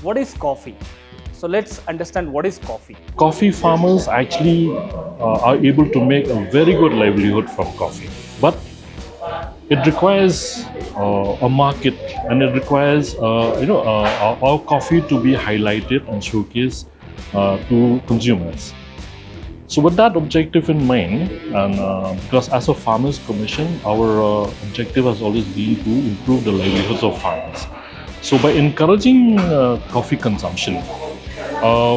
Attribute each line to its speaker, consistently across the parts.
Speaker 1: what is coffee? So let's understand what is coffee.
Speaker 2: Coffee farmers actually are able to make a very good livelihood from coffee, but it requires a market, and it requires our coffee to be highlighted and showcased to consumers. So with that objective in mind, and because as a farmers commission, our objective has always been to improve the livelihoods of farmers. So by encouraging coffee consumption,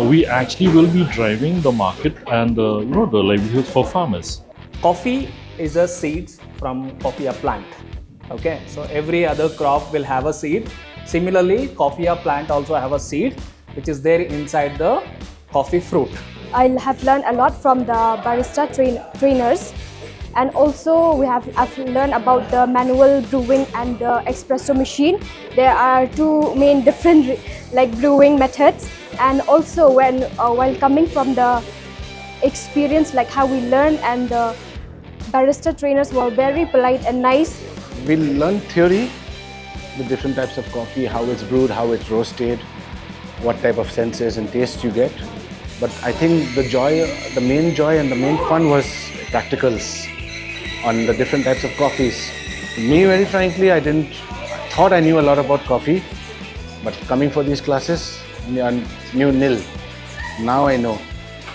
Speaker 2: we actually will be driving the market and the livelihoods for farmers.
Speaker 1: Coffee is a seeds from coffea plant. Okay, so every other crop will have a seed. Similarly, coffea plant also have a seed which is there inside the coffee fruit.
Speaker 3: I have learned a lot from the barista trainers, and also I've learned about the manual brewing and the espresso machine. There are two main different brewing methods, and also while coming from the experience, like how we learn, and the barista trainers were very polite and nice.
Speaker 4: We learn theory, the different types of coffee, how it's brewed, how it's roasted, what type of senses and tastes you get. But I think the main joy and the main fun was practicals on the different types of coffees. Me, very frankly, I thought I knew a lot about coffee, but coming for these classes, I knew nil. Now I know.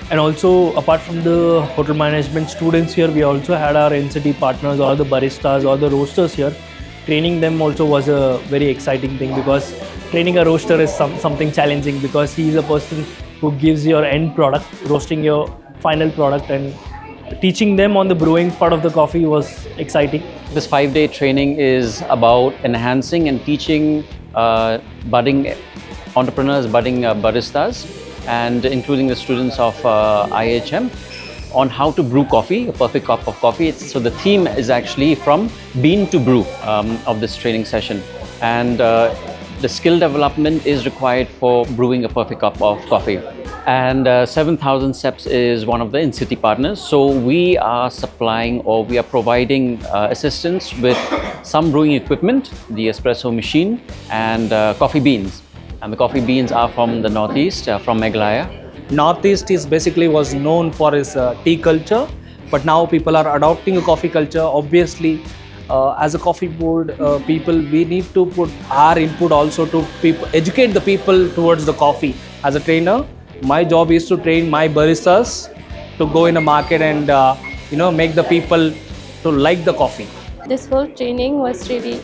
Speaker 5: And also, apart from the hotel management students here, we also had our NCT partners, all the baristas, all the roasters here. Training them also was a very exciting thing, because training a roaster is something challenging, because he is a person who gives your end product, roasting your final product, and teaching them on the brewing part of the coffee was exciting.
Speaker 6: This 5-day training is about enhancing and teaching budding entrepreneurs, budding baristas, and including the students of IHM on how to brew coffee, a perfect cup of coffee. So the theme is actually from bean to brew of this training session. And the skill development is required for brewing a perfect cup of coffee. And 7,000 Steps is one of the in-city partners. So we are supplying, or we are providing assistance with some brewing equipment, the espresso machine, and coffee beans. And the coffee beans are from the Northeast, from Meghalaya.
Speaker 1: Northeast was known for its tea culture, but now people are adopting a coffee culture. Obviously, as a coffee board people, we need to put our input also to educate the people towards the coffee. As a trainer, my job is to train my baristas to go in the market and make the people to like the coffee.
Speaker 3: This whole training was really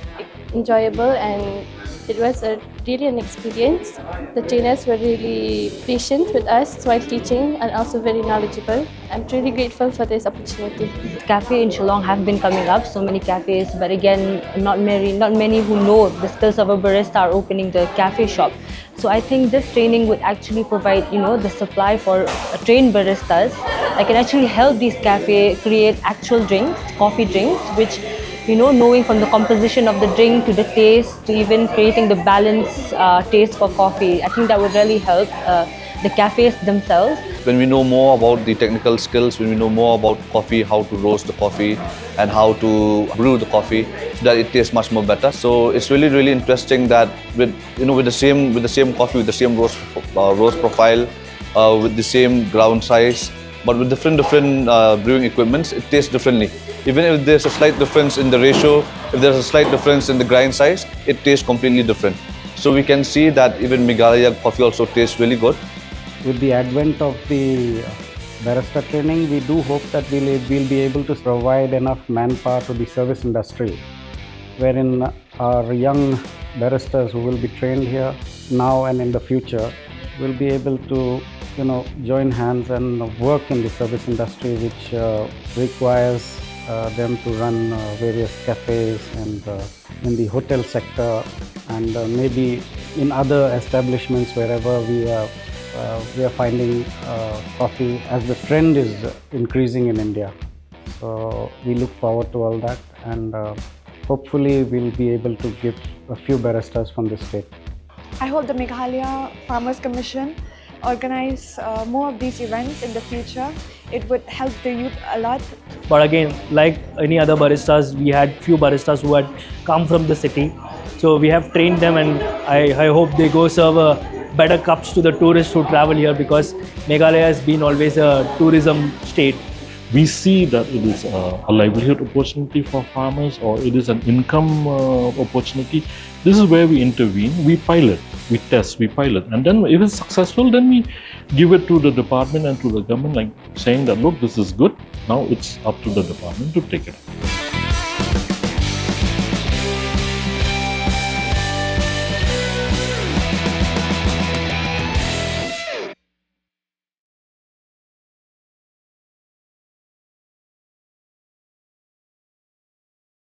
Speaker 3: enjoyable, and it was really an experience. The trainers were really patient with us while teaching, and also very knowledgeable. I'm really grateful for this opportunity.
Speaker 7: Cafes in Shillong have been coming up, so many cafes, but again, not many who know the skills of a barista are opening the cafe shop. So I think this training would actually provide, the supply for trained baristas that can actually help these cafes create actual drinks, coffee drinks, which, knowing from the composition of the drink to the taste to even creating the balanced taste for coffee. I think that would really help the cafes themselves.
Speaker 8: When we know more about the technical skills, when we know more about coffee, how to roast the coffee and how to brew the coffee, so that it tastes much more better. So it's really, really interesting that with the same coffee, with the same roast profile, with the same ground size, but with different brewing equipments, it tastes differently. Even if there's a slight difference in the ratio, if there's a slight difference in the grind size, it tastes completely different. So we can see that even Meghalaya coffee also tastes really good.
Speaker 9: With the advent of the barista training, we do hope that we'll be able to provide enough manpower to the service industry, wherein our young baristas who will be trained here now and in the future will be able to join hands and work in the service industry, which requires them to run various cafes and in the hotel sector, and maybe in other establishments wherever we are finding coffee as the trend is increasing in India. So we look forward to all that, and hopefully we'll be able to give a few baristas from this state.
Speaker 10: I hope the Meghalaya Farmers Commission organize more of these events in the future. It would help the youth a lot.
Speaker 5: But again, like any other baristas, we had few baristas who had come from the city. So we have trained them, and I hope they go serve a better cups to the tourists who travel here, because Meghalaya has been always a tourism state.
Speaker 2: We see that it is a livelihood opportunity for farmers, or it is an income opportunity. This is where we intervene. We pilot, we test, we pilot, and then if it's successful, then we give it to the department and to the government, like saying that, look, this is good. Now it's up to the department to take it up.